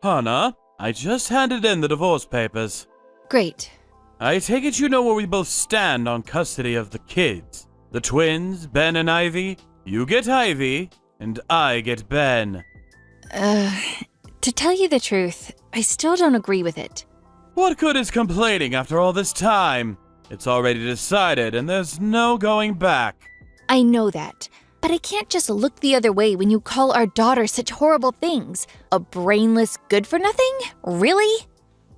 Hannah, I just handed in the divorce papers. Great. I take it you know where we both stand on custody of the kids. The twins, Ben and Ivy. You get Ivy, and I get Ben. To tell you the truth, I still don't agree with it. What good is complaining after all this time? It's already decided, and there's no going back. I know that, but I can't just look the other way when you call our daughter such horrible things. A brainless good-for-nothing? Really?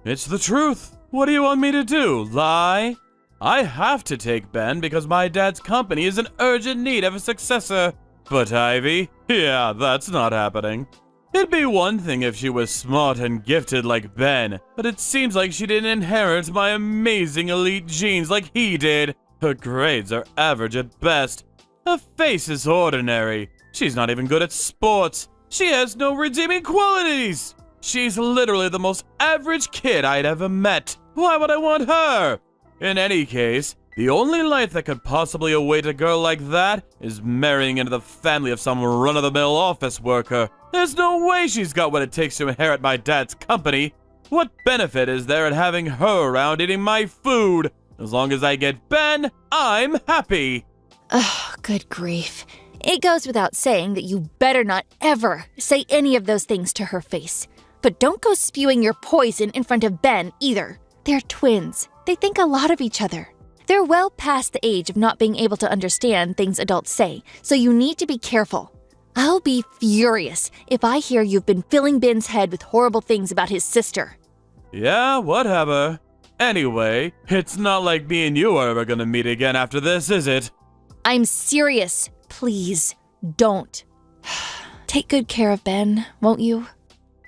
It's the truth. What do you want me to do, lie? I have to take Ben because my dad's company is in urgent need of a successor. But Ivy? Yeah, that's not happening. It'd be one thing if she was smart and gifted like Ben, but it seems like she didn't inherit my amazing elite genes like he did. Her grades are average at best. Her face is ordinary. She's not even good at sports. She has no redeeming qualities. She's literally the most average kid I'd ever met. Why would I want her? In any case, the only life that could possibly await a girl like that is marrying into the family of some run-of-the-mill office worker. There's no way she's got what it takes to inherit my dad's company. What benefit is there in having her around eating my food? As long as I get Ben, I'm happy. Oh, good grief. It goes without saying that you better not ever say any of those things to her face. But don't go spewing your poison in front of Ben either. They're twins. They think a lot of each other. They're well past the age of not being able to understand things adults say, so you need to be careful. I'll be furious if I hear you've been filling Ben's head with horrible things about his sister. Yeah, whatever. Anyway, it's not like me and you are ever gonna meet again after this, is it? I'm serious. Please, don't. Take good care of Ben, won't you?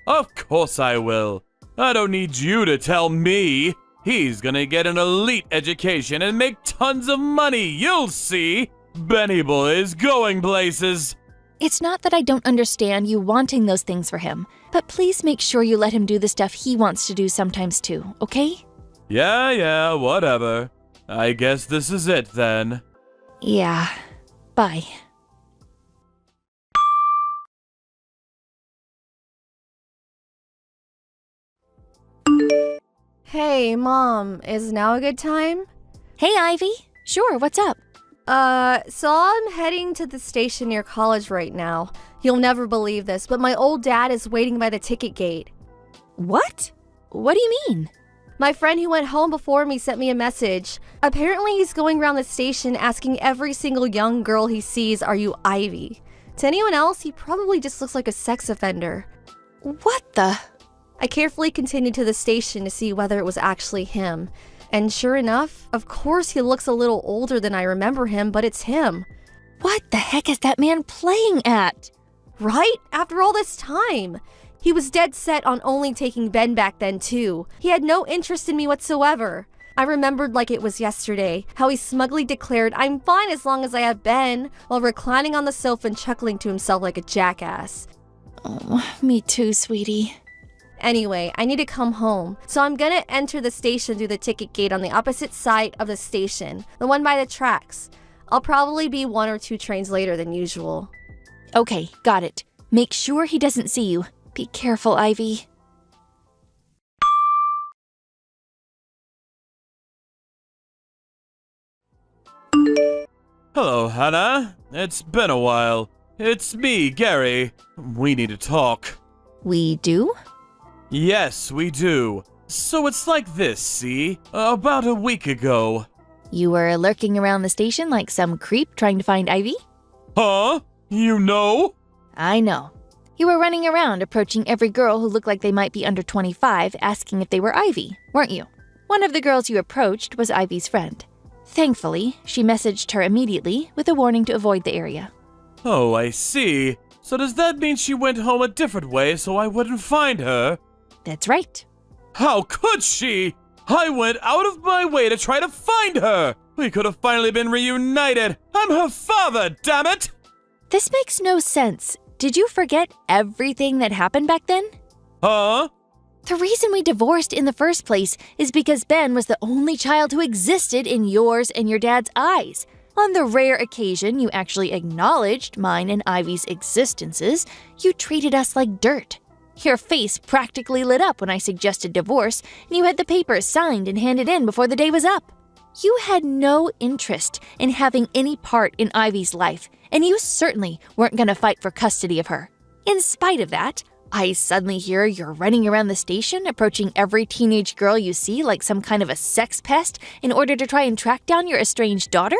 Of course I will. I don't need you to tell me. He's gonna get an elite education and make tons of money, you'll see. Benny boy is going places. It's not that I don't understand you wanting those things for him, but please make sure you let him do the stuff he wants to do sometimes too, okay? Yeah, whatever. I guess this is it then. Yeah. Bye. Hey, Mom, is now a good time? Hey, Ivy. Sure, what's up? So I'm heading to the station near college right now. You'll never believe this, but my old dad is waiting by the ticket gate. What? What do you mean? My friend who went home before me sent me a message. Apparently he's going around the station asking every single young girl he sees, "Are you Ivy?" To anyone else, he probably just looks like a sex offender. What the? I carefully continued to the station to see whether it was actually him. And sure enough, of course he looks a little older than I remember him, but it's him. What the heck is that man playing at? Right? After all this time. He was dead set on only taking Ben back then too. He had no interest in me whatsoever. I remembered like it was yesterday, how he smugly declared, "I'm fine as long as I have Ben," while reclining on the sofa and chuckling to himself like a jackass. Oh, me too, sweetie. Anyway, I need to come home, so I'm gonna enter the station through the ticket gate on the opposite side of the station, the one by the tracks. I'll probably be 1 or 2 trains later than usual. Okay, got it. Make sure he doesn't see you. Be careful, Ivy. Hello, Hannah. It's been a while. It's me, Gary. We need to talk. We do? Yes, we do. So it's like this, see? About a week ago. You were lurking around the station like some creep trying to find Ivy? Huh? You know? I know. You were running around approaching every girl who looked like they might be under 25 asking if they were Ivy, weren't you? One of the girls you approached was Ivy's friend. Thankfully, she messaged her immediately with a warning to avoid the area. Oh, I see. So does that mean she went home a different way so I wouldn't find her? That's right. How could she? I went out of my way to try to find her. We could have finally been reunited. I'm her father, damn it! This makes no sense. Did you forget everything that happened back then? Huh? The reason we divorced in the first place is because Ben was the only child who existed in yours and your dad's eyes. On the rare occasion you actually acknowledged mine and Ivy's existences, you treated us like dirt. Your face practically lit up when I suggested divorce, and you had the papers signed and handed in before the day was up. You had no interest in having any part in Ivy's life, and you certainly weren't going to fight for custody of her. In spite of that, I suddenly hear you're running around the station, approaching every teenage girl you see like some kind of a sex pest in order to try and track down your estranged daughter?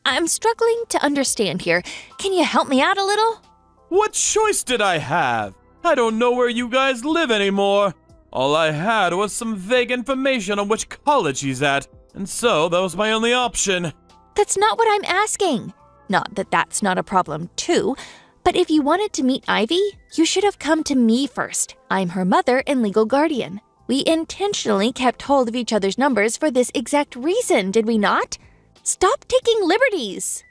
I'm struggling to understand here. Can you help me out a little? What choice did I have? I don't know where you guys live anymore. All I had was some vague information on which college he's at, and so that was my only option. That's not what I'm asking. Not that that's not a problem, too. But if you wanted to meet Ivy, you should have come to me first. I'm her mother and legal guardian. We intentionally kept hold of each other's numbers for this exact reason, did we not? Stop taking liberties.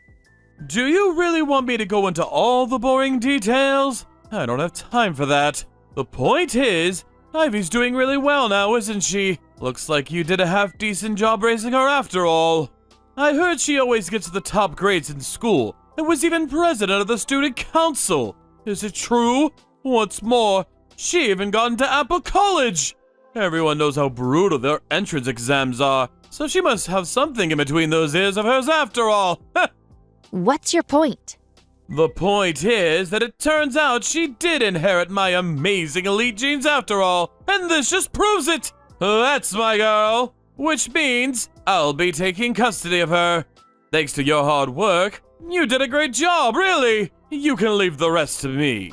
Do you really want me to go into all the boring details? I don't have time for that. The point is, Ivy's doing really well now, isn't she? Looks like you did a half-decent job raising her after all. I heard she always gets the top grades in school, and was even president of the student council. Is it true? What's more, she even got into Apple College. Everyone knows how brutal their entrance exams are, so she must have something in between those ears of hers after all. What's your point? The point is that it turns out she did inherit my amazing elite genes after all, and this just proves it. That's my girl, which means I'll be taking custody of her. Thanks to your hard work, you did a great job, really. You can leave the rest to me.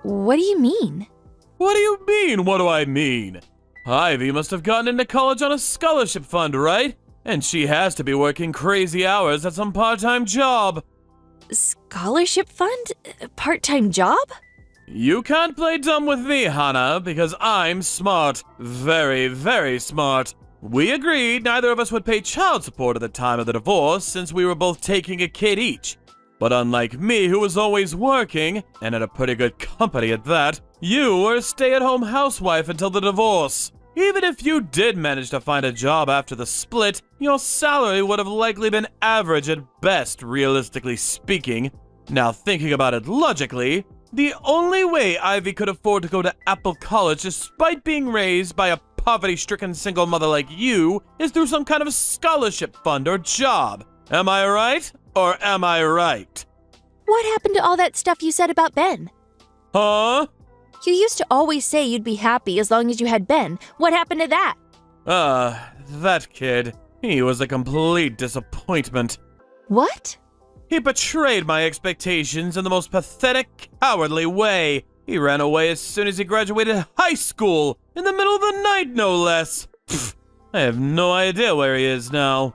What do you mean? What do you mean, what do I mean? Ivy must have gotten into college on a scholarship fund, right? And she has to be working crazy hours at some part-time job. Scholarship fund? Part-time job? You can't play dumb with me, Hannah, because I'm smart. Very, very smart. We agreed neither of us would pay child support at the time of the divorce since we were both taking a kid each. But unlike me, who was always working, and at a pretty good company at that, you were a stay-at-home housewife until the divorce. Even if you did manage to find a job after the split, your salary would have likely been average at best, realistically speaking. Now thinking about it logically, the only way Ivy could afford to go to Apple College despite being raised by a poverty-stricken single mother like you is through some kind of scholarship fund or job. Am I right? Or am I right? What happened to all that stuff you said about Ben? Huh? You used to always say you'd be happy as long as you had Ben. What happened to that? That kid. He was a complete disappointment. What? He betrayed my expectations in the most pathetic, cowardly way. He ran away as soon as he graduated high school, in the middle of the night, no less. Pfft, I have no idea where he is now.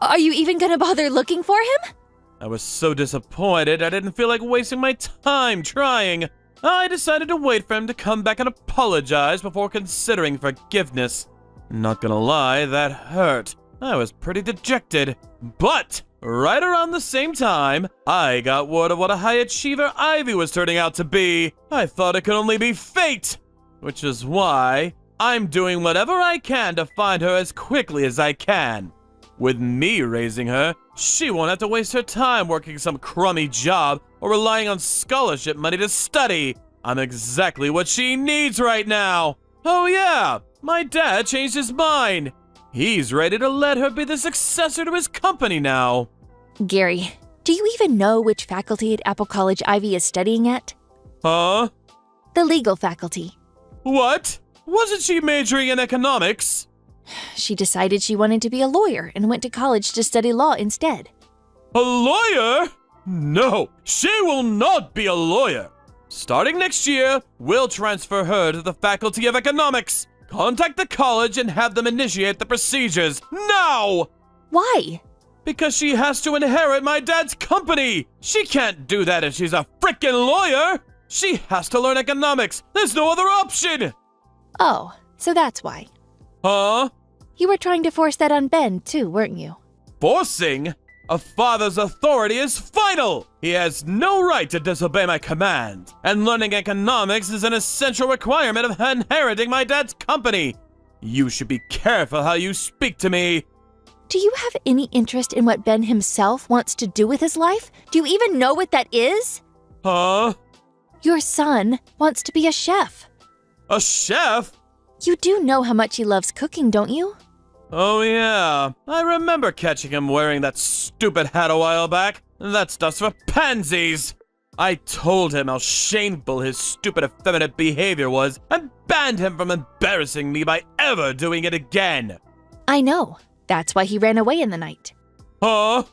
Are you even gonna bother looking for him? I was so disappointed I didn't feel like wasting my time trying. I decided to wait for him to come back and apologize before considering forgiveness. Not gonna lie, that hurt. I was pretty dejected. But right around the same time, I got word of what a high achiever Ivy was turning out to be. I thought it could only be fate. Which is why I'm doing whatever I can to find her as quickly as I can. With me raising her, she won't have to waste her time working some crummy job or relying on scholarship money to study. I'm exactly what she needs right now. Oh yeah, my dad changed his mind. He's ready to let her be the successor to his company now. Gary, do you even know which faculty at Apple College Ivy is studying at? Huh? The legal faculty. What? Wasn't she majoring in economics? She decided she wanted to be a lawyer and went to college to study law instead. A lawyer? No, she will not be a lawyer. Starting next year, we'll transfer her to the Faculty of Economics. Contact the college and have them initiate the procedures now! Why? Because she has to inherit my dad's company. She can't do that if she's a frickin' lawyer. She has to learn economics. There's no other option. Oh, so that's why. Huh? You were trying to force that on Ben, too, weren't you? Forcing? A father's authority is final! He has no right to disobey my command, and learning economics is an essential requirement of inheriting my dad's company. You should be careful how you speak to me. Do you have any interest in what Ben himself wants to do with his life? Do you even know what that is? Huh? Your son wants to be a chef. A chef? You do know how much he loves cooking, don't you? Oh yeah, I remember catching him wearing that stupid hat a while back. That stuff's for pansies. I told him how shameful his stupid effeminate behavior was and banned him from embarrassing me by ever doing it again. I know. That's why he ran away in the night. Huh?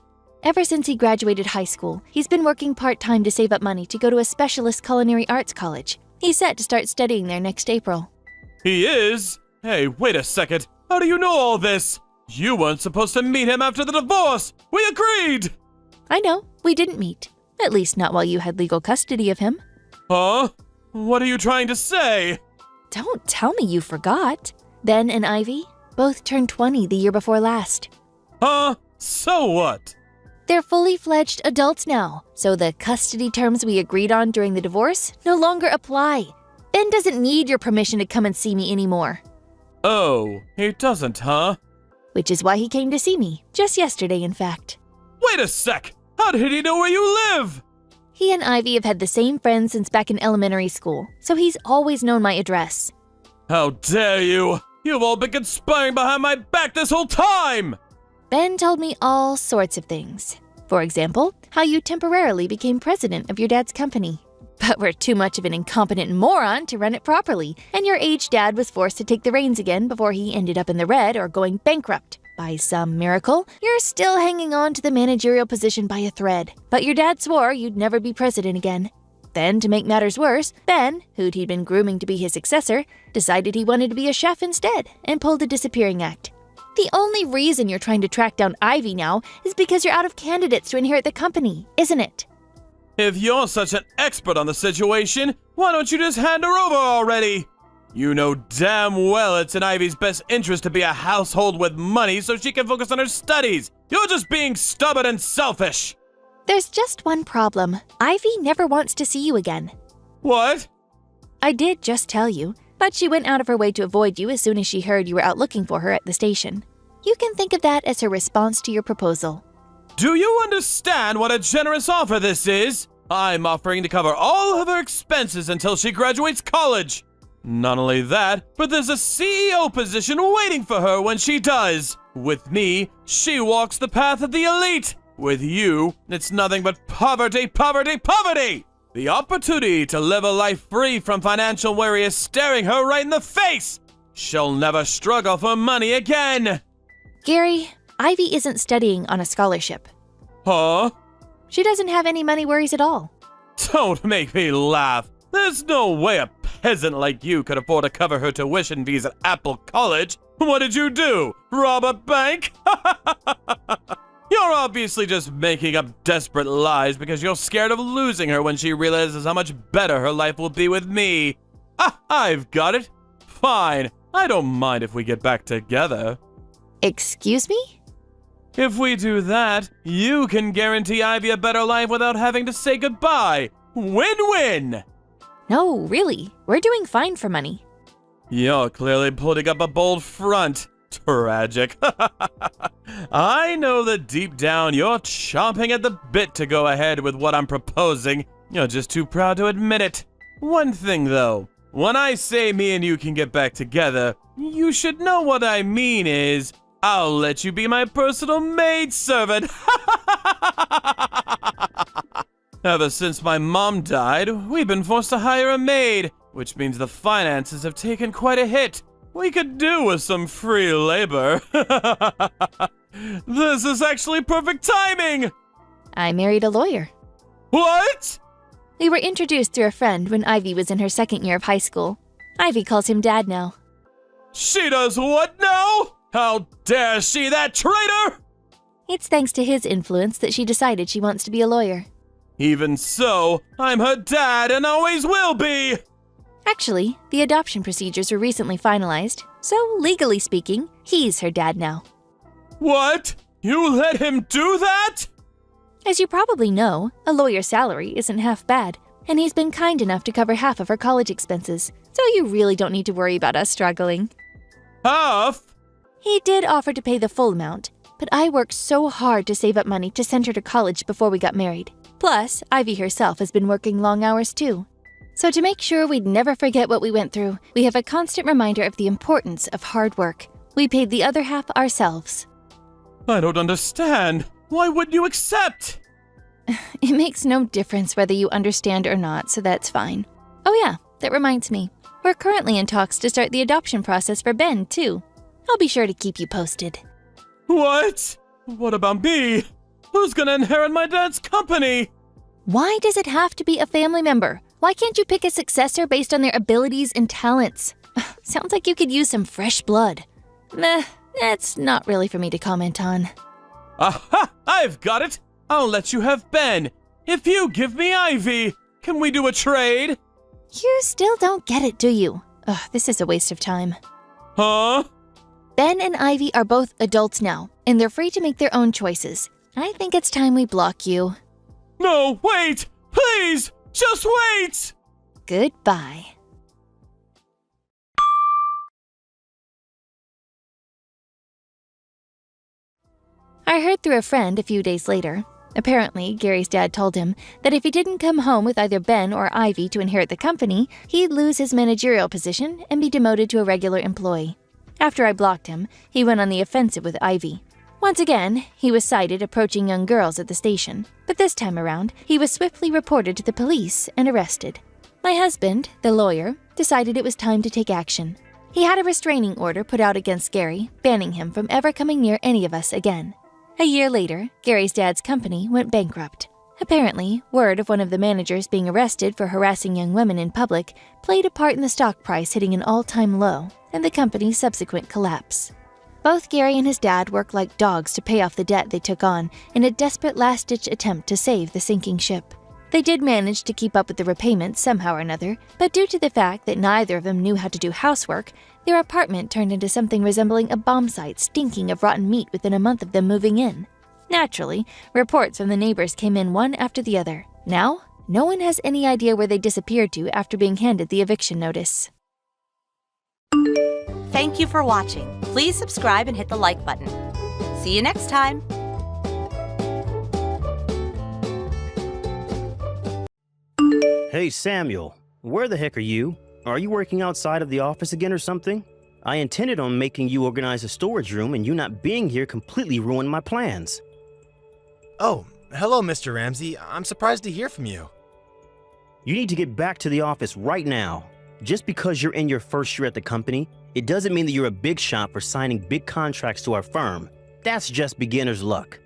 Ever since he graduated high school, he's been working part-time to save up money to go to a specialist culinary arts college. He's set to start studying there next April. He is? Hey, wait a second. How do you know all this? You weren't supposed to meet him after the divorce. We agreed. I know. We didn't meet. At least not while you had legal custody of him. Huh? What are you trying to say? Don't tell me you forgot. Ben and Ivy both turned 20 the year before last. Huh? So what? They're fully fledged adults now, so the custody terms we agreed on during the divorce no longer apply. Ben doesn't need your permission to come and see me anymore. Oh, he doesn't, huh? Which is why he came to see me, just yesterday in fact. Wait a sec! How did he know where you live? He and Ivy have had the same friends since back in elementary school, so he's always known my address. How dare you! You've all been conspiring behind my back this whole time! Ben told me all sorts of things. For example, how you temporarily became president of your dad's company. But were too much of an incompetent moron to run it properly, and your aged dad was forced to take the reins again before he ended up in the red or going bankrupt. By some miracle, you're still hanging on to the managerial position by a thread, but your dad swore you'd never be president again. Then, to make matters worse, Ben, who'd he'd been grooming to be his successor, decided he wanted to be a chef instead and pulled a disappearing act. The only reason you're trying to track down Ivy now is because you're out of candidates to inherit the company, isn't it? If you're such an expert on the situation, why don't you just hand her over already? You know damn well it's in Ivy's best interest to be a household with money so she can focus on her studies. You're just being stubborn and selfish. There's just one problem. Ivy never wants to see you again. What? I did just tell you, but she went out of her way to avoid you as soon as she heard you were out looking for her at the station. You can think of that as her response to your proposal. Do you understand what a generous offer this is? I'm offering to cover all of her expenses until she graduates college. Not only that, but there's a CEO position waiting for her when she does. With me, she walks the path of the elite. With you, it's nothing but poverty, poverty, poverty! The opportunity to live a life free from financial worry is staring her right in the face! She'll never struggle for money again! Gary, Ivy isn't studying on a scholarship. Huh? She doesn't have any money worries at all. Don't make me laugh. There's no way a peasant like you could afford to cover her tuition fees at Apple College. What did you do? Rob a bank? You're obviously just making up desperate lies because you're scared of losing her when she realizes how much better her life will be with me. I've got it. Fine. I don't mind if we get back together. Excuse me? If we do that, you can guarantee Ivy a better life without having to say goodbye. Win-win! No, really. We're doing fine for money. You're clearly putting up a bold front. Tragic. I know that deep down you're chomping at the bit to go ahead with what I'm proposing. You're just too proud to admit it. One thing though, when I say me and you can get back together, you should know what I mean is, I'll let you be my personal maidservant. Ever since my mom died, we've been forced to hire a maid, which means the finances have taken quite a hit. We could do with some free labor. This is actually perfect timing! I married a lawyer. What? We were introduced through a friend when Ivy was in her second year of high school. Ivy calls him Dad now. She does what now? How dare she, that traitor! It's thanks to his influence that she decided she wants to be a lawyer. Even so, I'm her dad and always will be! Actually, the adoption procedures were recently finalized, so legally speaking, he's her dad now. What? You let him do that? As you probably know, a lawyer's salary isn't half bad, and he's been kind enough to cover half of her college expenses, so you really don't need to worry about us struggling. Half? He did offer to pay the full amount, but I worked so hard to save up money to send her to college before we got married. Plus, Ivy herself has been working long hours too. So to make sure we'd never forget what we went through, we have a constant reminder of the importance of hard work. We paid the other half ourselves. I don't understand. Why wouldn't you accept? It makes no difference whether you understand or not, so that's fine. Oh yeah, that reminds me. We're currently in talks to start the adoption process for Ben, too. I'll be sure to keep you posted. What? What about me? Who's gonna inherit my dad's company? Why does it have to be a family member? Why can't you pick a successor based on their abilities and talents? Sounds like you could use some fresh blood. Meh, that's not really for me to comment on. Aha! I've got it! I'll let you have Ben. If you give me Ivy, can we do a trade? You still don't get it, do you? Ugh, this is a waste of time. Huh? Ben and Ivy are both adults now, and they're free to make their own choices. I think it's time we block you. No, wait! Please! Just wait! Goodbye. I heard through a friend a few days later. Apparently, Gary's dad told him that if he didn't come home with either Ben or Ivy to inherit the company, he'd lose his managerial position and be demoted to a regular employee. After I blocked him, he went on the offensive with Ivy. Once again, he was sighted approaching young girls at the station, but this time around, he was swiftly reported to the police and arrested. My husband, the lawyer, decided it was time to take action. He had a restraining order put out against Gary, banning him from ever coming near any of us again. A year later, Gary's dad's company went bankrupt. Apparently, word of one of the managers being arrested for harassing young women in public played a part in the stock price hitting an all-time low and the company's subsequent collapse. Both Gary and his dad worked like dogs to pay off the debt they took on in a desperate last-ditch attempt to save the sinking ship. They did manage to keep up with the repayments somehow or another, but due to the fact that neither of them knew how to do housework, their apartment turned into something resembling a bomb site stinking of rotten meat within a month of them moving in. Naturally, reports from the neighbors came in one after the other. Now, no one has any idea where they disappeared to after being handed the eviction notice. Thank you for watching. Please subscribe and hit the like button. See you next time. Hey, Samuel, where the heck are you? Are you working outside of the office again or something? I intended on making you organize a storage room, and you not being here completely ruined my plans. Oh, hello, Mr. Ramsey. I'm surprised to hear from you. You need to get back to the office right now. Just because you're in your first year at the company, it doesn't mean that you're a big shot for signing big contracts to our firm. That's just beginner's luck.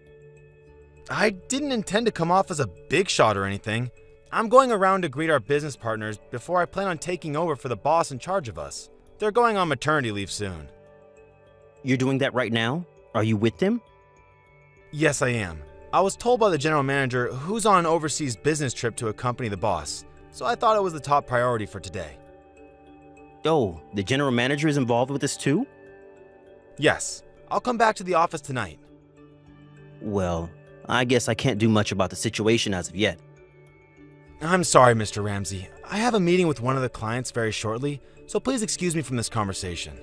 I didn't intend to come off as a big shot or anything. I'm going around to greet our business partners before I plan on taking over for the boss in charge of us. They're going on maternity leave soon. You're doing that right now? Are you with them? Yes, I am. I was told by the general manager who's on an overseas business trip to accompany the boss, so I thought it was the top priority for today. Oh, the general manager is involved with this too? Yes, I'll come back to the office tonight. Well, I guess I can't do much about the situation as of yet. I'm sorry, Mr. Ramsey. I have a meeting with one of the clients very shortly, so please excuse me from this conversation.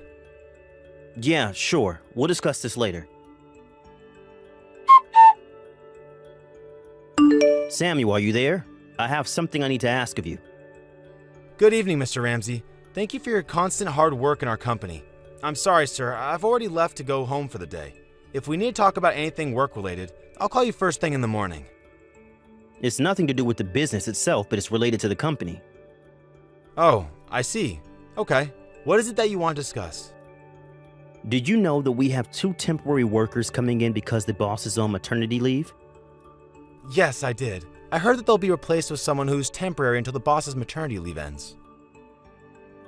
Yeah, sure. We'll discuss this later. Samuel, are you there? I have something I need to ask of you. Good evening, Mr. Ramsey. Thank you for your constant hard work in our company. I'm sorry, sir. I've already left to go home for the day. If we need to talk about anything work-related, I'll call you first thing in the morning. It's nothing to do with the business itself, but it's related to the company. Oh, I see. Okay. What is it that you want to discuss? Did you know that we have 2 temporary workers coming in because the boss is on maternity leave? Yes, I did. I heard that they'll be replaced with someone who's temporary until the boss's maternity leave ends.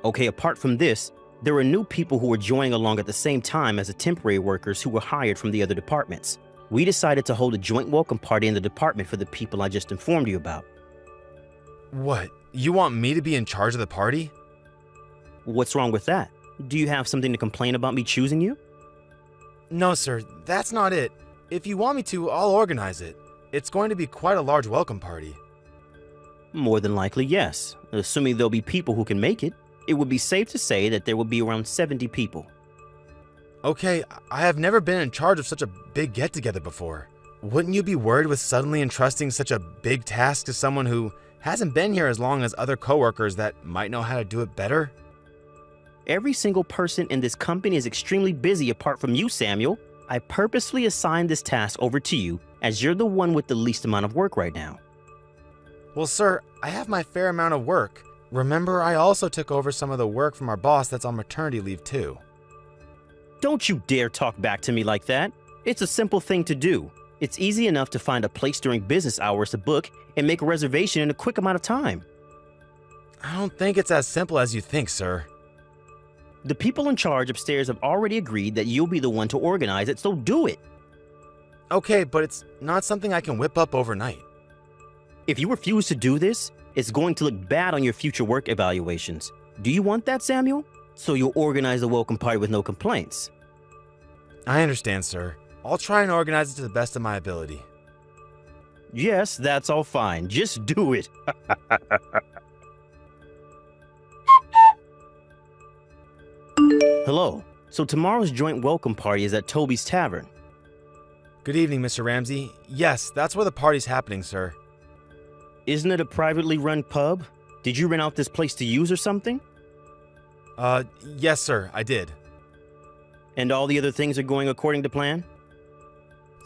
Okay, apart from this, there are new people who are joining along at the same time as the temporary workers who were hired from the other departments. We decided to hold a joint welcome party in the department for the people I just informed you about. What? You want me to be in charge of the party? What's wrong with that? Do you have something to complain about me choosing you? No, sir. That's not it. If you want me to, I'll organize it. It's going to be quite a large welcome party. More than likely, yes. Assuming there'll be people who can make it, it would be safe to say that there will be around 70 people. Okay, I have never been in charge of such a big get-together before. Wouldn't you be worried with suddenly entrusting such a big task to someone who hasn't been here as long as other coworkers that might know how to do it better. Every single person in this company is extremely busy apart from you, Samuel. I purposely assigned this task over to you as you're the one with the least amount of work right now. Well, sir, I have my fair amount of work. Remember, I also took over some of the work from our boss that's on maternity leave too. Don't you dare talk back to me like that. It's a simple thing to do. It's easy enough to find a place during business hours to book and make a reservation in a quick amount of time. I don't think it's as simple as you think, sir. The people in charge upstairs have already agreed that you'll be the one to organize it, so do it. Okay, but it's not something I can whip up overnight. If you refuse to do this, it's going to look bad on your future work evaluations. Do you want that, Samuel? So you'll organize a welcome party with no complaints. I understand, sir. I'll try and organize it to the best of my ability. Yes, that's all fine. Just do it. Hello. So tomorrow's joint welcome party is at Toby's Tavern. Good evening, Mr. Ramsey. Yes, that's where the party's happening, sir. Isn't it a privately run pub? Did you rent out this place to use or something? Yes, sir, I did. And all the other things are going according to plan?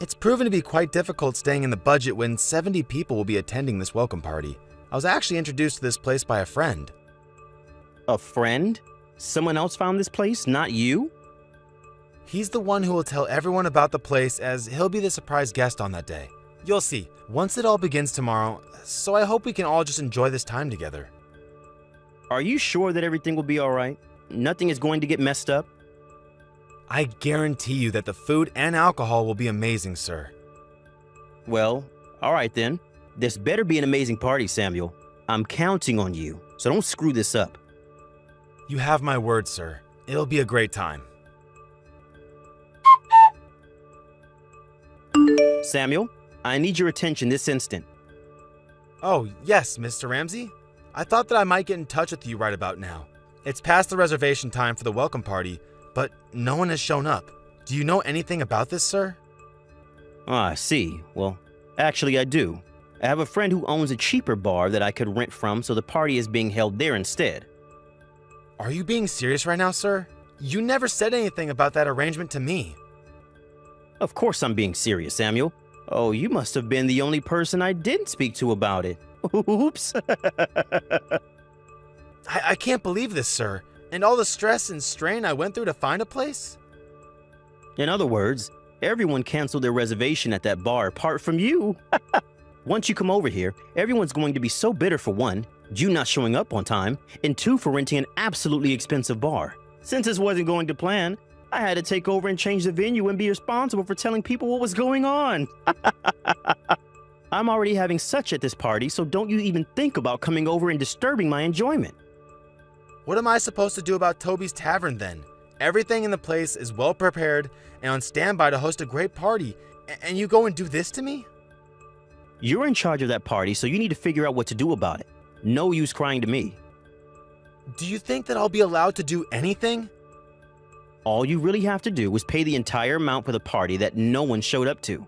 It's proven to be quite difficult staying in the budget when 70 people will be attending this welcome party. I was actually introduced to this place by a friend. A friend? Someone else found this place, not you? He's the one who will tell everyone about the place as he'll be the surprise guest on that day. You'll see, once it all begins tomorrow, so I hope we can all just enjoy this time together. Are you sure that everything will be all right? Nothing is going to get messed up? I guarantee you that the food and alcohol will be amazing, sir. Well, all right then. This better be an amazing party, Samuel. I'm counting on you, so don't screw this up. You have my word, sir. It'll be a great time. Samuel, I need your attention this instant. Oh, yes, Mr. Ramsey? I thought that I might get in touch with you right about now. It's past the reservation time for the welcome party, but no one has shown up. Do you know anything about this, sir? Ah, I see. Well, actually I do. I have a friend who owns a cheaper bar that I could rent from, so the party is being held there instead. Are you being serious right now, sir? You never said anything about that arrangement to me. Of course I'm being serious, Samuel. Oh, you must have been the only person I didn't speak to about it. Oops. I can't believe this, sir. And all the stress and strain I went through to find a place? In other words, everyone canceled their reservation at that bar apart from you. Once you come over here, everyone's going to be so bitter for one, you not showing up on time, and two, for renting an absolutely expensive bar. Since this wasn't going to plan, I had to take over and change the venue and be responsible for telling people what was going on. I'm already having such at this party, so don't you even think about coming over and disturbing my enjoyment. What am I supposed to do about Toby's Tavern then? Everything in the place is well prepared and on standby to host a great party, and you go and do this to me? You're in charge of that party, so you need to figure out what to do about it. No use crying to me. Do you think that I'll be allowed to do anything? All you really have to do is pay the entire amount for the party that no one showed up to.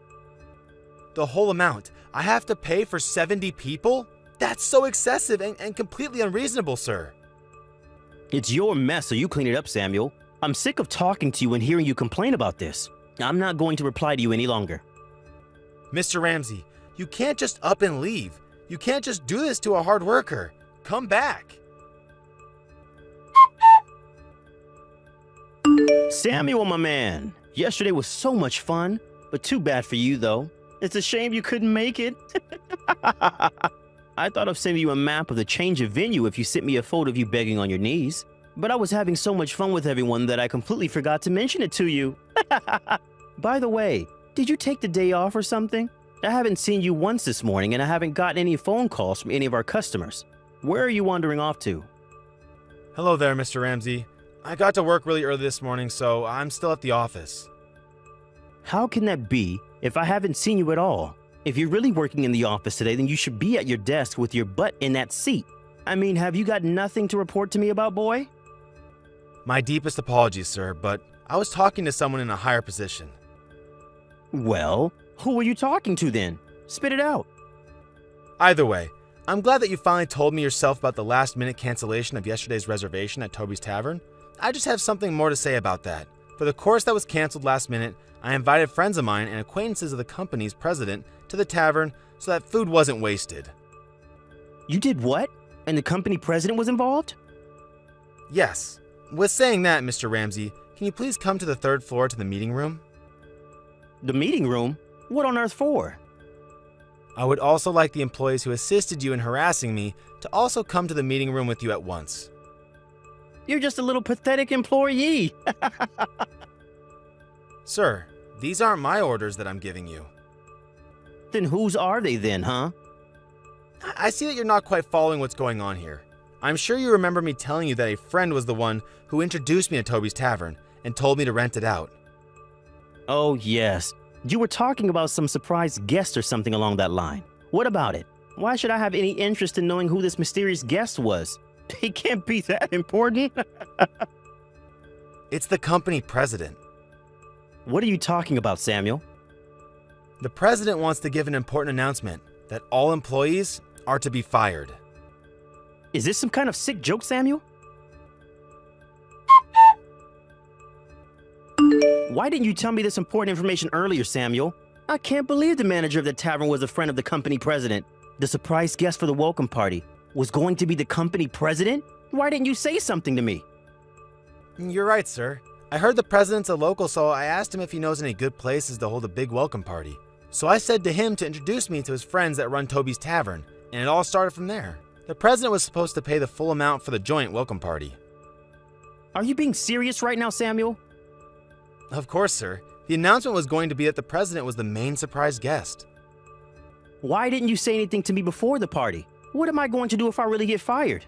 The whole amount? I have to pay for 70 people? That's so excessive and completely unreasonable, sir. It's your mess, so you clean it up, Samuel. I'm sick of talking to you and hearing you complain about this. I'm not going to reply to you any longer. Mr. Ramsey, you can't just up and leave. You can't just do this to a hard worker. Come back. Samuel, my man. Yesterday was so much fun, but too bad for you, though. It's a shame you couldn't make it. I thought of sending you a map of the change of venue if you sent me a photo of you begging on your knees. But I was having so much fun with everyone that I completely forgot to mention it to you. By the way, did you take the day off or something? I haven't seen you once this morning and I haven't gotten any phone calls from any of our customers. Where are you wandering off to? Hello there, Mr. Ramsey. I got to work really early this morning, so I'm still at the office. How can that be if I haven't seen you at all? If you're really working in the office today, then you should be at your desk with your butt in that seat. I mean, have you got nothing to report to me about, boy? My deepest apologies, sir, but I was talking to someone in a higher position. Well, who were you talking to then? Spit it out. Either way, I'm glad that you finally told me yourself about the last-minute cancellation of yesterday's reservation at Toby's Tavern. I just have something more to say about that. For the course that was canceled last minute, I invited friends of mine and acquaintances of the company's president to the tavern so that food wasn't wasted. You did what? And the company president was involved? Yes. With saying that, Mr. Ramsey, can you please come to the 3rd floor to the meeting room? The meeting room? What on earth for? I would also like the employees who assisted you in harassing me to also come to the meeting room with you at once. You're just a little pathetic employee. Sir, these aren't my orders that I'm giving you. Then whose are they then, huh? I see that you're not quite following what's going on here. I'm sure you remember me telling you that a friend was the one who introduced me to Toby's Tavern and told me to rent it out. Oh, yes. You were talking about some surprise guest or something along that line. What about it? Why should I have any interest in knowing who this mysterious guest was? He can't be that important. It's the company president. What are you talking about, Samuel? The president wants to give an important announcement that all employees are to be fired. Is this some kind of sick joke, Samuel? Why didn't you tell me this important information earlier, Samuel? I can't believe the manager of the tavern was a friend of the company president. The surprise guest for the welcome party was going to be the company president? Why didn't you say something to me? You're right, sir. I heard the president's a local, so I asked him if he knows any good places to hold a big welcome party. So I said to him to introduce me to his friends that run Toby's Tavern, and it all started from there. The president was supposed to pay the full amount for the joint welcome party. Are you being serious right now, Samuel? Of course, sir. The announcement was going to be that the president was the main surprise guest. Why didn't you say anything to me before the party? What am I going to do if I really get fired?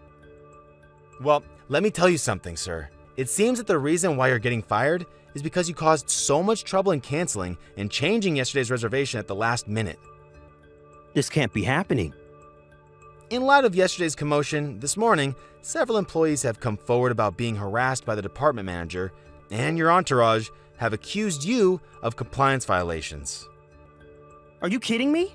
Well, let me tell you something, sir. It seems that the reason why you're getting fired is because you caused so much trouble in canceling and changing yesterday's reservation at the last minute. This can't be happening. In light of yesterday's commotion, this morning, several employees have come forward about being harassed by the department manager, and your entourage have accused you of compliance violations. Are you kidding me?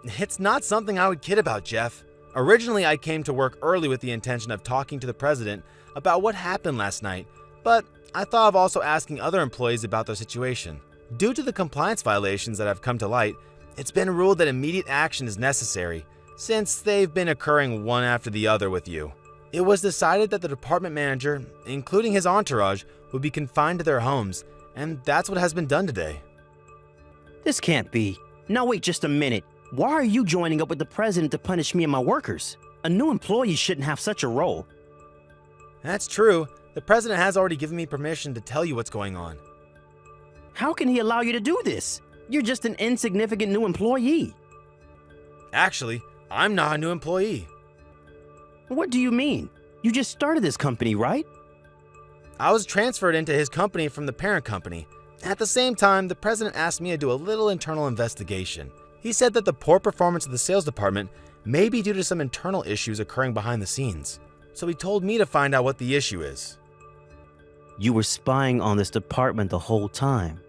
It's not something I would kid about, Jeff. Originally, I came to work early with the intention of talking to the president about what happened last night, but I thought of also asking other employees about their situation. Due to the compliance violations that have come to light, it's been ruled that immediate action is necessary, since they've been occurring one after the other with you. It was decided that the department manager, including his entourage, would be confined to their homes, and that's what has been done today. This can't be. Now wait just a minute. Why are you joining up with the president to punish me and my workers? A new employee shouldn't have such a role. That's true. The president has already given me permission to tell you what's going on. How can he allow you to do this? You're just an insignificant new employee. Actually, I'm not a new employee. What do you mean? You just started this company, right? I was transferred into his company from the parent company. At the same time, the president asked me to do a little internal investigation. He said that the poor performance of the sales department may be due to some internal issues occurring behind the scenes. So he told me to find out what the issue is. You were spying on this department the whole time.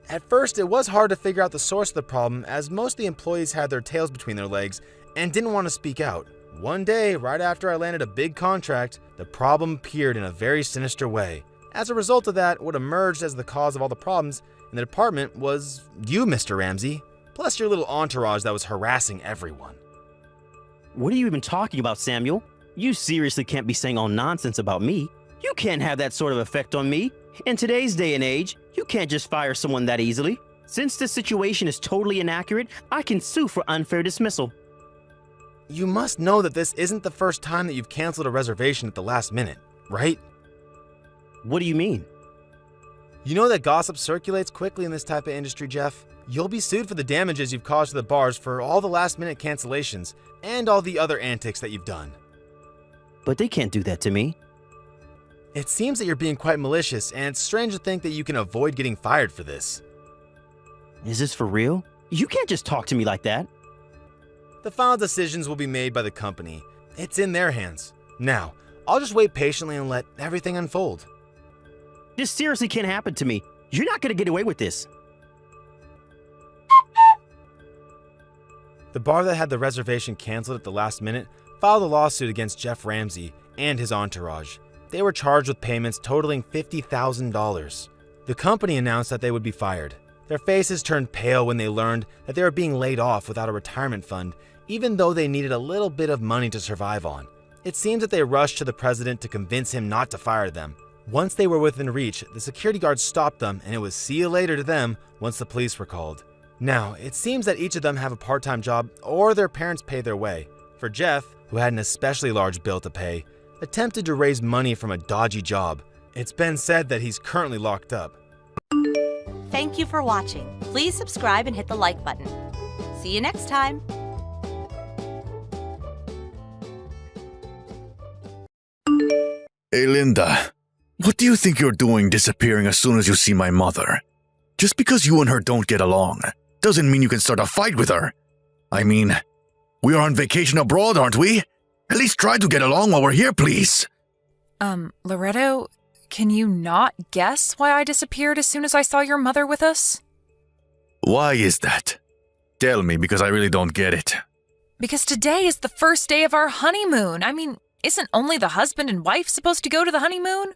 At first, it was hard to figure out the source of the problem, as most of the employees had their tails between their legs and didn't want to speak out. One day, right after I landed a big contract, the problem appeared in a very sinister way. As a result of that, what emerged as the cause of all the problems in the department was you, Mr. Ramsey, plus your little entourage that was harassing everyone. What are you even talking about, Samuel? You seriously can't be saying all nonsense about me. You can't have that sort of effect on me. In today's day and age, you can't just fire someone that easily. Since this situation is totally inaccurate, I can sue for unfair dismissal. You must know that this isn't the first time that you've canceled a reservation at the last minute, right? What do you mean? You know that gossip circulates quickly in this type of industry, Jeff. You'll be sued for the damages you've caused to the bars for all the last-minute cancellations and all the other antics that you've done. But they can't do that to me. It seems that you're being quite malicious, and it's strange to think that you can avoid getting fired for this. Is this for real? You can't just talk to me like that. The final decisions will be made by the company. It's in their hands. Now, I'll just wait patiently and let everything unfold. This seriously can't happen to me. You're not going to get away with this. The bar that had the reservation canceled at the last minute filed a lawsuit against Jeff Ramsey and his entourage. They were charged with payments totaling $50,000. The company announced that they would be fired. Their faces turned pale when they learned that they were being laid off without a retirement fund, even though they needed a little bit of money to survive on. It seems that they rushed to the president to convince him not to fire them. Once they were within reach, the security guards stopped them, and it was see you later to them once the police were called. Now, it seems that each of them have a part-time job or their parents pay their way. For Jeff, who had an especially large bill to pay, attempted to raise money from a dodgy job. It's been said that he's currently locked up. Thank you for watching. Please subscribe and hit the like button. See you next time. Hey, Linda. What do you think you're doing disappearing as soon as you see my mother? Just because you and her don't get along doesn't mean you can start a fight with her. I mean, we are on vacation abroad, aren't we? At least try to get along while we're here, please. Loretto, can you not guess why I disappeared as soon as I saw your mother with us? Why is that? Tell me, because I really don't get it. Because today is the first day of our honeymoon. I mean, isn't only the husband and wife supposed to go to the honeymoon?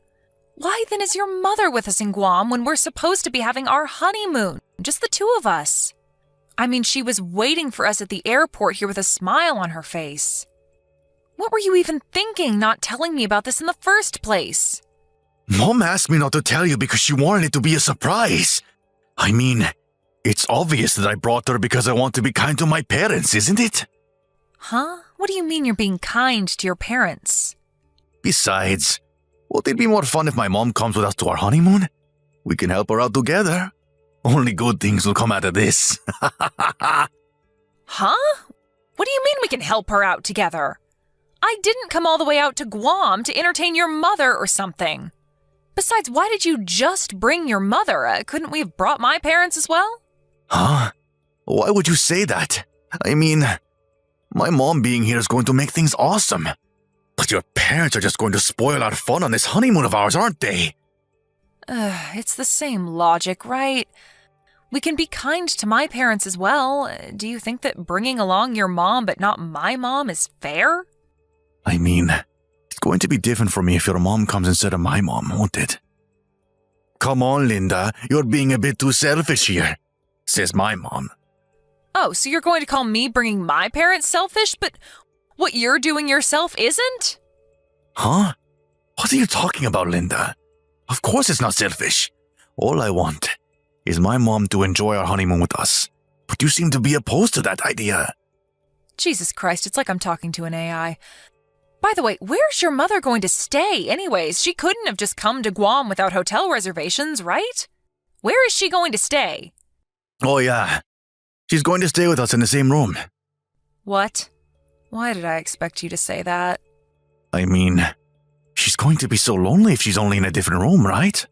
Why then is your mother with us in Guam when we're supposed to be having our honeymoon? Just the two of us. I mean, she was waiting for us at the airport here with a smile on her face. What were you even thinking, not telling me about this in the first place? Mom asked me not to tell you because she wanted it to be a surprise. I mean, it's obvious that I brought her because I want to be kind to my parents, isn't it? Huh? What do you mean you're being kind to your parents? Besides, won't it be more fun if my mom comes with us to our honeymoon? We can help her out together. Only good things will come out of this. Huh? What do you mean we can help her out together? I didn't come all the way out to Guam to entertain your mother or something. Besides, why did you just bring your mother? Couldn't we have brought my parents as well? Huh? Why would you say that? I mean, my mom being here is going to make things awesome. But your parents are just going to spoil our fun on this honeymoon of ours, aren't they? It's the same logic, right? We can be kind to my parents as well. Do you think that bringing along your mom but not my mom is fair? I mean, it's going to be different for me if your mom comes instead of my mom, won't it? Come on, Linda, you're being a bit too selfish here, says my mom. Oh, so you're going to call me bringing my parents selfish, but what you're doing yourself isn't? Huh? What are you talking about, Linda? Of course it's not selfish. All I want is my mom to enjoy our honeymoon with us. But you seem to be opposed to that idea. Jesus Christ, it's like I'm talking to an AI. By the way, where's your mother going to stay anyways? She couldn't have just come to Guam without hotel reservations, right? Where is she going to stay? Oh yeah, she's going to stay with us in the same room. What? Why did I expect you to say that? I mean, she's going to be so lonely if she's only in a different room, right?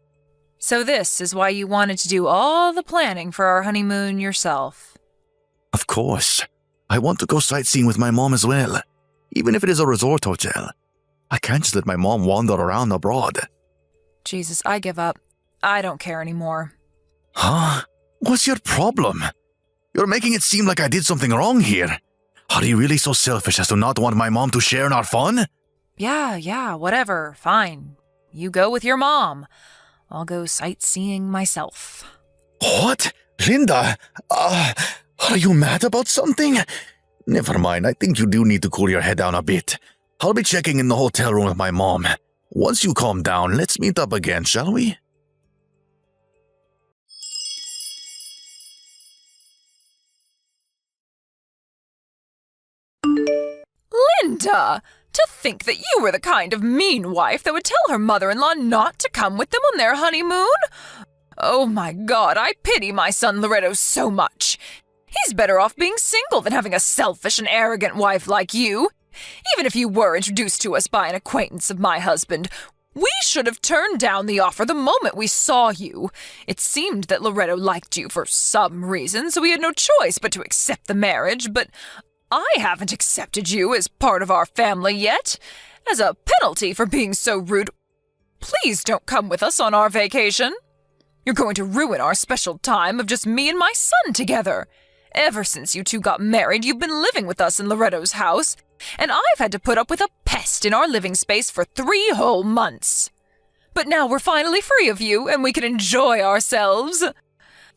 So this is why you wanted to do all the planning for our honeymoon yourself. Of course. I want to go sightseeing with my mom as well, even if it is a resort hotel. I can't just let my mom wander around abroad. Jesus, I give up. I don't care anymore. Huh? What's your problem? You're making it seem like I did something wrong here. Are you really so selfish as to not want my mom to share in our fun? Yeah, whatever. Fine. You go with your mom. I'll go sightseeing myself. What? Linda? Are you mad about something? Never mind, I think you do need to cool your head down a bit. I'll be checking in the hotel room with my mom. Once you calm down, let's meet up again, shall we? Linda! To think that you were the kind of mean wife that would tell her mother-in-law not to come with them on their honeymoon? Oh my God, I pity my son Loretto so much. He's better off being single than having a selfish and arrogant wife like you. Even if you were introduced to us by an acquaintance of my husband, we should have turned down the offer the moment we saw you. It seemed that Loretto liked you for some reason, so we had no choice but to accept the marriage, but I haven't accepted you as part of our family yet. As a penalty for being so rude, please don't come with us on our vacation. You're going to ruin our special time of just me and my son together. Ever since you two got married, you've been living with us in Loretto's house, and I've had to put up with a pest in our living space for 3 whole months. But now we're finally free of you, and we can enjoy ourselves.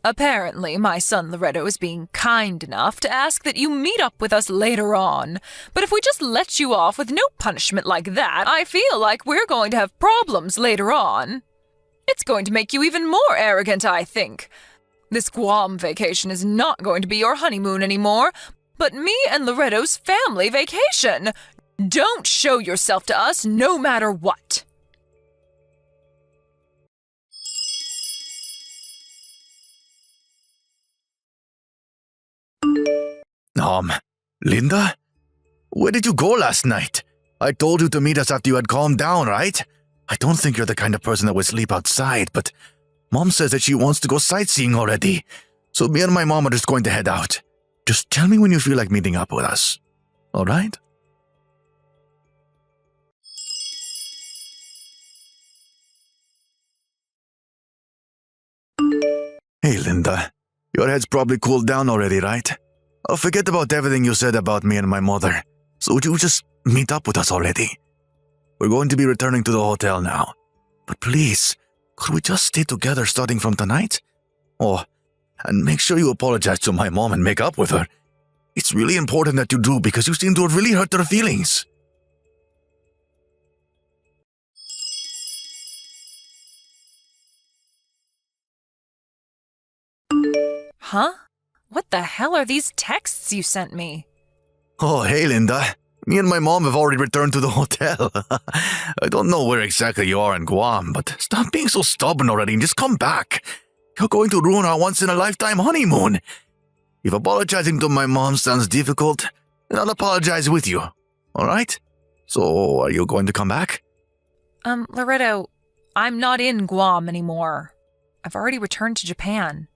Apparently, my son Loretto is being kind enough to ask that you meet up with us later on. But if we just let you off with no punishment like that, I feel like we're going to have problems later on. It's going to make you even more arrogant, I think. This Guam vacation is not going to be your honeymoon anymore, but me and Loretto's family vacation. Don't show yourself to us no matter what. Linda? Where did you go last night? I told you to meet us after you had calmed down, right? I don't think you're the kind of person that would sleep outside, but Mom says that she wants to go sightseeing already. So me and my mom are just going to head out. Just tell me when you feel like meeting up with us. All right? Hey, Linda. Your head's probably cooled down already, right? Forget about everything you said about me and my mother. So would you just meet up with us already? We're going to be returning to the hotel now. But please, could we just stay together starting from tonight? Oh, and make sure you apologize to my mom and make up with her. It's really important that you do because you seem to have really hurt her feelings. Huh? What the hell are these texts you sent me? Oh, hey, Linda. Me and my mom have already returned to the hotel. I don't know where exactly you are in Guam, but stop being so stubborn already and just come back. You're going to ruin our once-in-a-lifetime honeymoon. If apologizing to my mom sounds difficult, then I'll apologize with you. All right? So, are you going to come back? Loretto, I'm not in Guam anymore. I've already returned to Japan.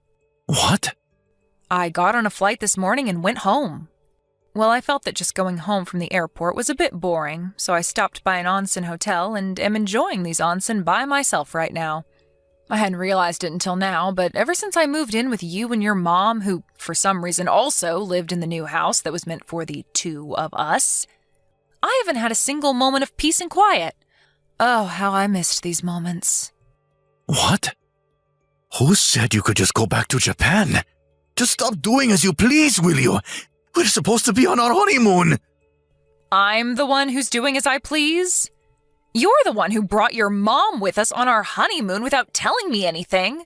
What? I got on a flight this morning and went home. Well, I felt that just going home from the airport was a bit boring, so I stopped by an onsen hotel and am enjoying these onsen by myself right now. I hadn't realized it until now, but ever since I moved in with you and your mom, who for some reason also lived in the new house that was meant for the 2 of us, I haven't had a single moment of peace and quiet. Oh, how I missed these moments. What? Who said you could just go back to Japan? Just stop doing as you please, will you? We're supposed to be on our honeymoon. I'm the one who's doing as I please? You're the one who brought your mom with us on our honeymoon without telling me anything.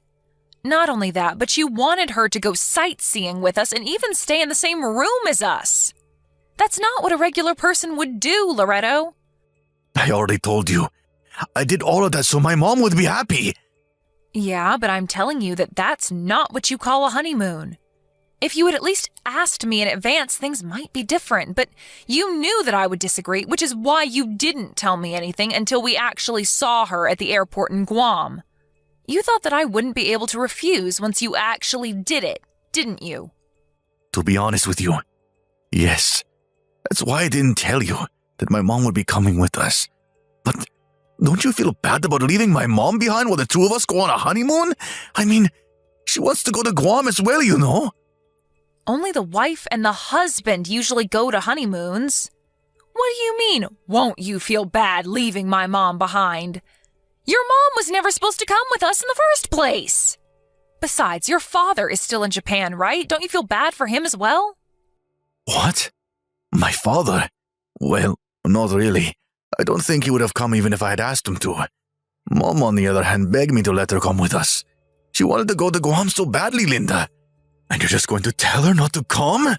Not only that, but you wanted her to go sightseeing with us and even stay in the same room as us. That's not what a regular person would do, Loretto. I already told you. I did all of that so my mom would be happy. Yeah, but I'm telling you that that's not what you call a honeymoon. If you had at least asked me in advance, things might be different, but you knew that I would disagree, which is why you didn't tell me anything until we actually saw her at the airport in Guam. You thought that I wouldn't be able to refuse once you actually did it, didn't you? To be honest with you, yes. That's why I didn't tell you that my mom would be coming with us. But don't you feel bad about leaving my mom behind while the 2 of us go on a honeymoon? I mean, she wants to go to Guam as well, you know. Only the wife and the husband usually go to honeymoons. What do you mean, won't you feel bad leaving my mom behind? Your mom was never supposed to come with us in the first place. Besides, your father is still in Japan, right? Don't you feel bad for him as well? What? My father? Well, not really. I don't think he would have come even if I had asked him to. Mom, on the other hand, begged me to let her come with us. She wanted to go to Guam so badly, Linda. And you're just going to tell her not to come?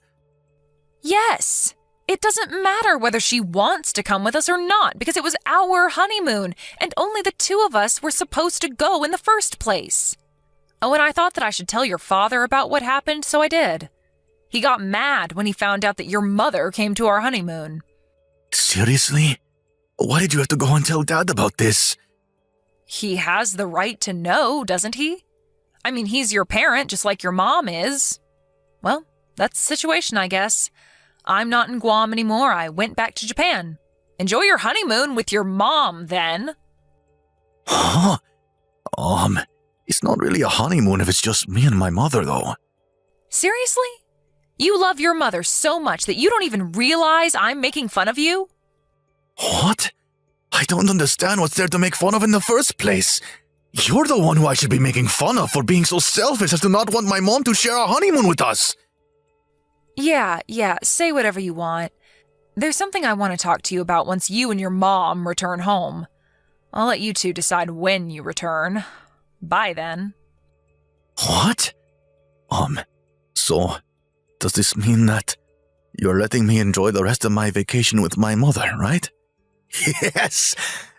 Yes. It doesn't matter whether she wants to come with us or not, because it was our honeymoon, and only the 2 of us were supposed to go in the first place. Oh, and I thought that I should tell your father about what happened, so I did. He got mad when he found out that your mother came to our honeymoon. Seriously? Why did you have to go and tell Dad about this? He has the right to know, doesn't he? I mean, he's your parent, just like your mom is. Well, that's the situation, I guess. I'm not in Guam anymore. I went back to Japan. Enjoy your honeymoon with your mom, then. Huh? It's not really a honeymoon if it's just me and my mother, though. Seriously? You love your mother so much that you don't even realize I'm making fun of you? What? I don't understand what's there to make fun of in the first place. You're the one who I should be making fun of for being so selfish as to not want my mom to share our honeymoon with us. Yeah, say whatever you want. There's something I want to talk to you about once you and your mom return home. I'll let you two decide when you return. Bye then. What? So, does this mean that you're letting me enjoy the rest of my vacation with my mother, right? Yes!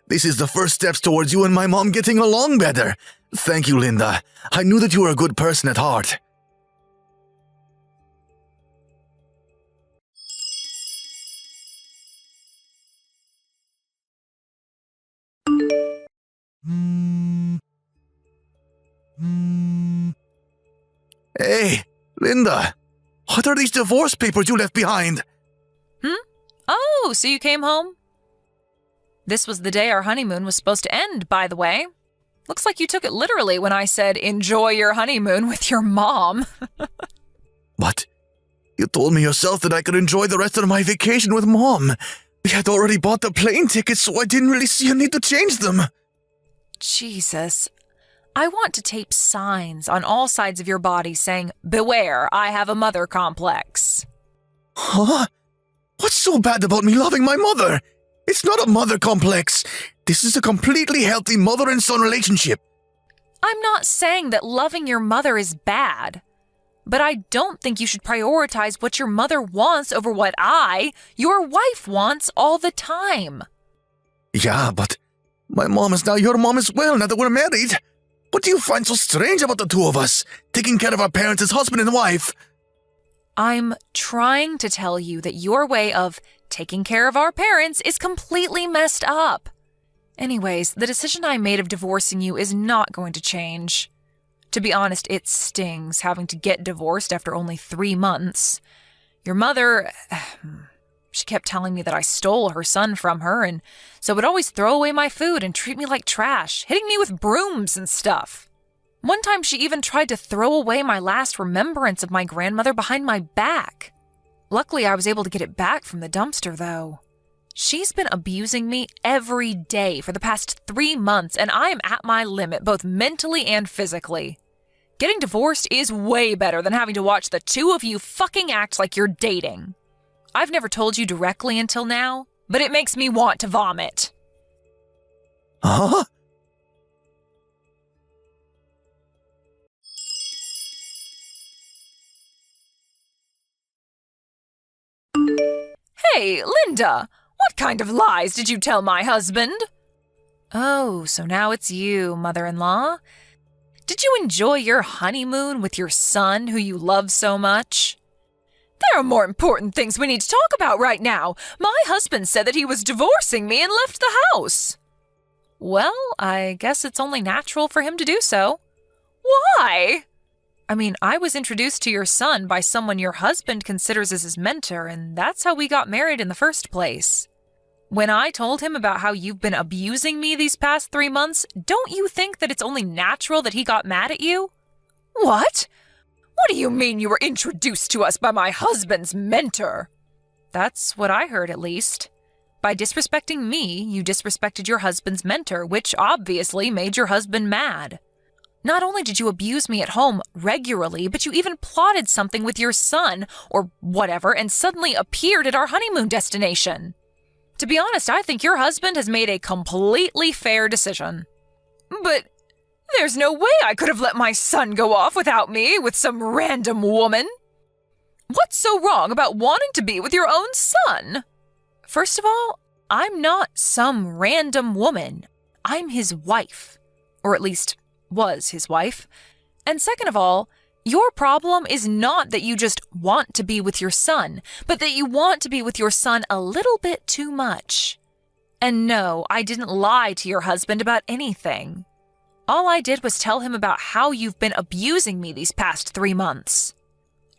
This is the first steps towards you and my mom getting along better. Thank you, Linda. I knew that you were a good person at heart. Hey, Linda. What are these divorce papers you left behind? Oh, so you came home? This was the day our honeymoon was supposed to end, by the way. Looks like you took it literally when I said, enjoy your honeymoon with your mom. But you told me yourself that I could enjoy the rest of my vacation with Mom. We had already bought the plane tickets, so I didn't really see a need to change them. Jesus. I want to tape signs on all sides of your body saying, beware, I have a mother complex. Huh? What's so bad about me loving my mother? It's not a mother complex. This is a completely healthy mother and son relationship. I'm not saying that loving your mother is bad, but I don't think you should prioritize what your mother wants over what your wife, wants all the time. Yeah, but my mom is now your mom as well, now that we're married. What do you find so strange about the two of us, taking care of our parents as husband and wife? I'm trying to tell you that your way of taking care of our parents is completely messed up. Anyways, the decision I made of divorcing you is not going to change. To be honest, it stings having to get divorced after only 3 months. Your mother, she kept telling me that I stole her son from her, and so would always throw away my food and treat me like trash, hitting me with brooms and stuff. One time she even tried to throw away my last remembrance of my grandmother behind my back. Luckily, I was able to get it back from the dumpster, though. She's been abusing me every day for the past 3 months, and I am at my limit, both mentally and physically. Getting divorced is way better than having to watch the two of you fucking act like you're dating. I've never told you directly until now, but it makes me want to vomit. Huh? Hey, Linda, what kind of lies did you tell my husband? Oh, so now it's you, mother-in-law. Did you enjoy your honeymoon with your son who you love so much? There are more important things we need to talk about right now. My husband said that he was divorcing me and left the house. Well, I guess it's only natural for him to do so. Why? I mean, I was introduced to your son by someone your husband considers as his mentor, and that's how we got married in the first place. When I told him about how you've been abusing me these past 3 months, don't you think that it's only natural that he got mad at you? What? What do you mean you were introduced to us by my husband's mentor? That's what I heard, at least. By disrespecting me, you disrespected your husband's mentor, which obviously made your husband mad. Not only did you abuse me at home regularly, but you even plotted something with your son, or whatever, and suddenly appeared at our honeymoon destination. To be honest, I think your husband has made a completely fair decision. But there's no way I could have let my son go off without me with some random woman. What's so wrong about wanting to be with your own son? First of all, I'm not some random woman. I'm his wife. Or at least, was his wife. And second of all, your problem is not that you just want to be with your son, but that you want to be with your son a little bit too much. And no, I didn't lie to your husband about anything. All I did was tell him about how you've been abusing me these past 3 months.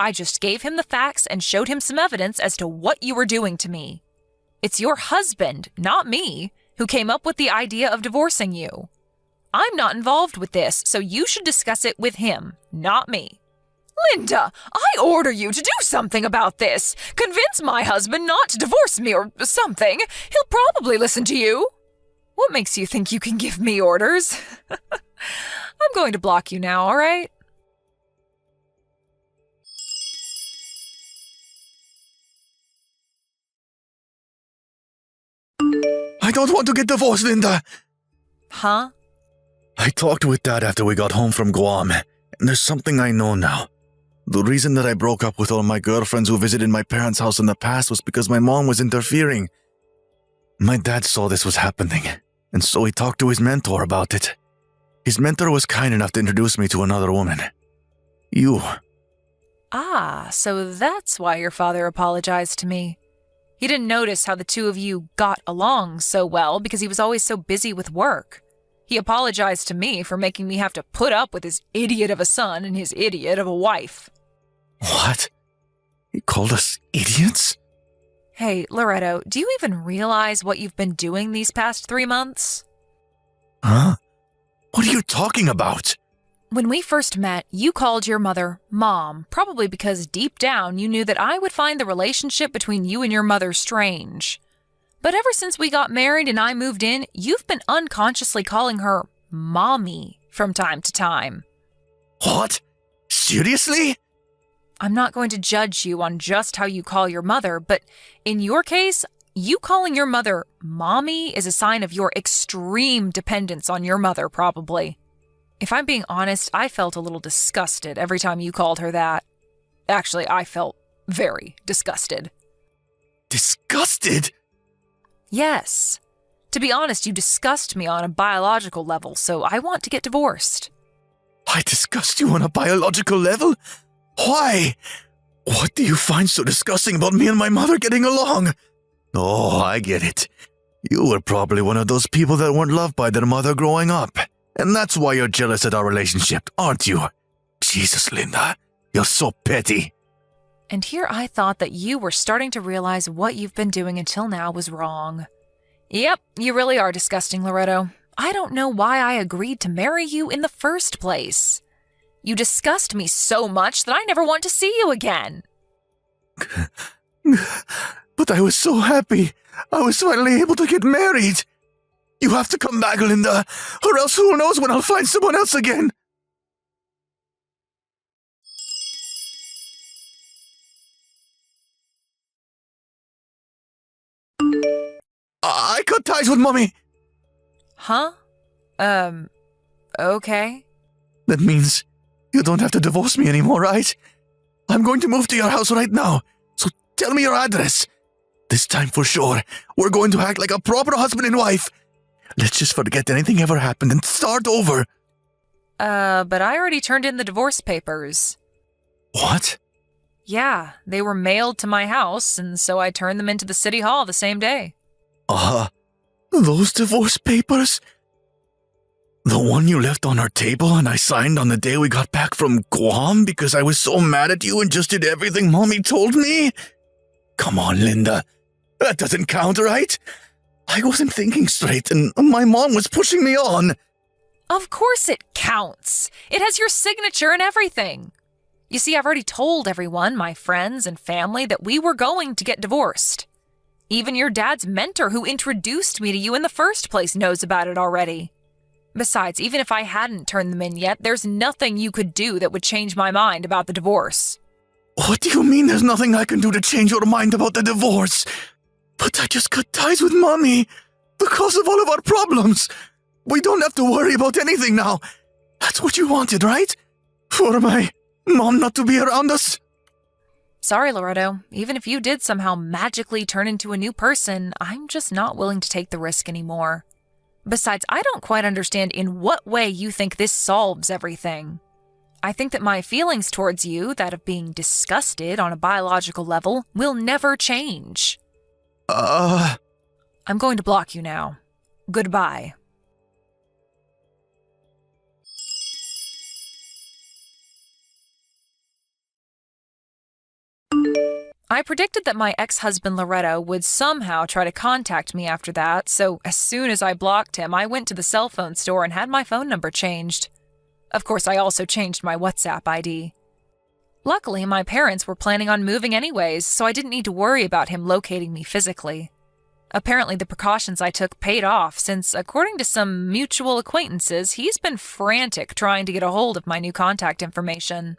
I just gave him the facts and showed him some evidence as to what you were doing to me. It's your husband, not me, who came up with the idea of divorcing you. I'm not involved with this, so you should discuss it with him, not me. Linda, I order you to do something about this. Convince my husband not to divorce me or something. He'll probably listen to you. What makes you think you can give me orders? I'm going to block you now, all right? I don't want to get divorced, Linda. Huh? I talked with Dad after we got home from Guam, and there's something I know now. The reason that I broke up with all my girlfriends who visited my parents' house in the past was because my mom was interfering. My dad saw this was happening, and so he talked to his mentor about it. His mentor was kind enough to introduce me to another woman. You. Ah, so that's why your father apologized to me. He didn't notice how the two of you got along so well because he was always so busy with work. He apologized to me for making me have to put up with his idiot of a son and his idiot of a wife. What? He called us idiots? Hey, Loretto, do you even realize what you've been doing these past 3 months? Huh? What are you talking about? When we first met, you called your mother Mom, probably because deep down you knew that I would find the relationship between you and your mother strange. But ever since we got married and I moved in, you've been unconsciously calling her Mommy from time to time. What? Seriously? I'm not going to judge you on just how you call your mother, but in your case, you calling your mother Mommy is a sign of your extreme dependence on your mother, probably. If I'm being honest, I felt a little disgusted every time you called her that. Actually, I felt very disgusted. Disgusted? Yes. To be honest, you disgust me on a biological level, so I want to get divorced. I disgust you on a biological level? Why? What do you find so disgusting about me and my mother getting along? Oh, I get it. You were probably one of those people that weren't loved by their mother growing up. And that's why you're jealous at our relationship, aren't you? Jesus, Linda, you're so petty. And here I thought that you were starting to realize what you've been doing until now was wrong. Yep, you really are disgusting, Loretto. I don't know why I agreed to marry you in the first place. You disgust me so much that I never want to see you again. But I was so happy. I was finally able to get married. You have to come back, Linda, or else who knows when I'll find someone else again. I cut ties with Mommy. Huh? Okay. That means you don't have to divorce me anymore, right? I'm going to move to your house right now, so tell me your address. This time for sure, we're going to act like a proper husband and wife. Let's just forget anything ever happened and start over. But I already turned in the divorce papers. What? Yeah, they were mailed to my house, and so I turned them into the city hall the same day. Those divorce papers? The one you left on our table and I signed on the day we got back from Guam because I was so mad at you and just did everything Mommy told me? Come on, Linda. That doesn't count, right? I wasn't thinking straight and my mom was pushing me on. Of course it counts. It has your signature and everything. You see, I've already told everyone, my friends and family, that we were going to get divorced. Even your dad's mentor who introduced me to you in the first place knows about it already. Besides, even if I hadn't turned them in yet, there's nothing you could do that would change my mind about the divorce. What do you mean there's nothing I can do to change your mind about the divorce? But I just cut ties with Mommy because of all of our problems. We don't have to worry about anything now. That's what you wanted, right? For my mom not to be around us? Sorry, Loretto. Even if you did somehow magically turn into a new person, I'm just not willing to take the risk anymore. Besides, I don't quite understand in what way you think this solves everything. I think that my feelings towards you, that of being disgusted on a biological level, will never change. I'm going to block you now. Goodbye. I predicted that my ex-husband Loretto would somehow try to contact me after that, so as soon as I blocked him, I went to the cell phone store and had my phone number changed. Of course, I also changed my WhatsApp ID. Luckily, my parents were planning on moving anyways, so I didn't need to worry about him locating me physically. Apparently, the precautions I took paid off since, according to some mutual acquaintances, he's been frantic trying to get a hold of my new contact information.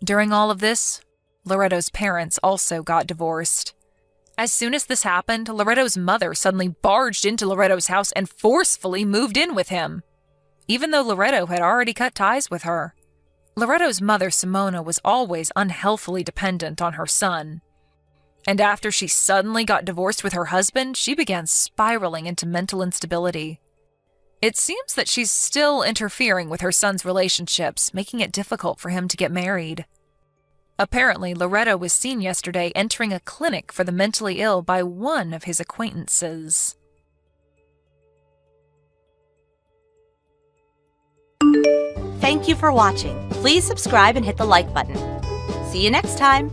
During all of this, Loretto's parents also got divorced. As soon as this happened, Loretto's mother suddenly barged into Loretto's house and forcefully moved in with him, even though Loretto had already cut ties with her. Loretto's mother, Simona, was always unhealthily dependent on her son. And after she suddenly got divorced with her husband, she began spiraling into mental instability. It seems that she's still interfering with her son's relationships, making it difficult for him to get married. Apparently, Loretto was seen yesterday entering a clinic for the mentally ill by one of his acquaintances. Thank you for watching. Please subscribe and hit the like button. See you next time.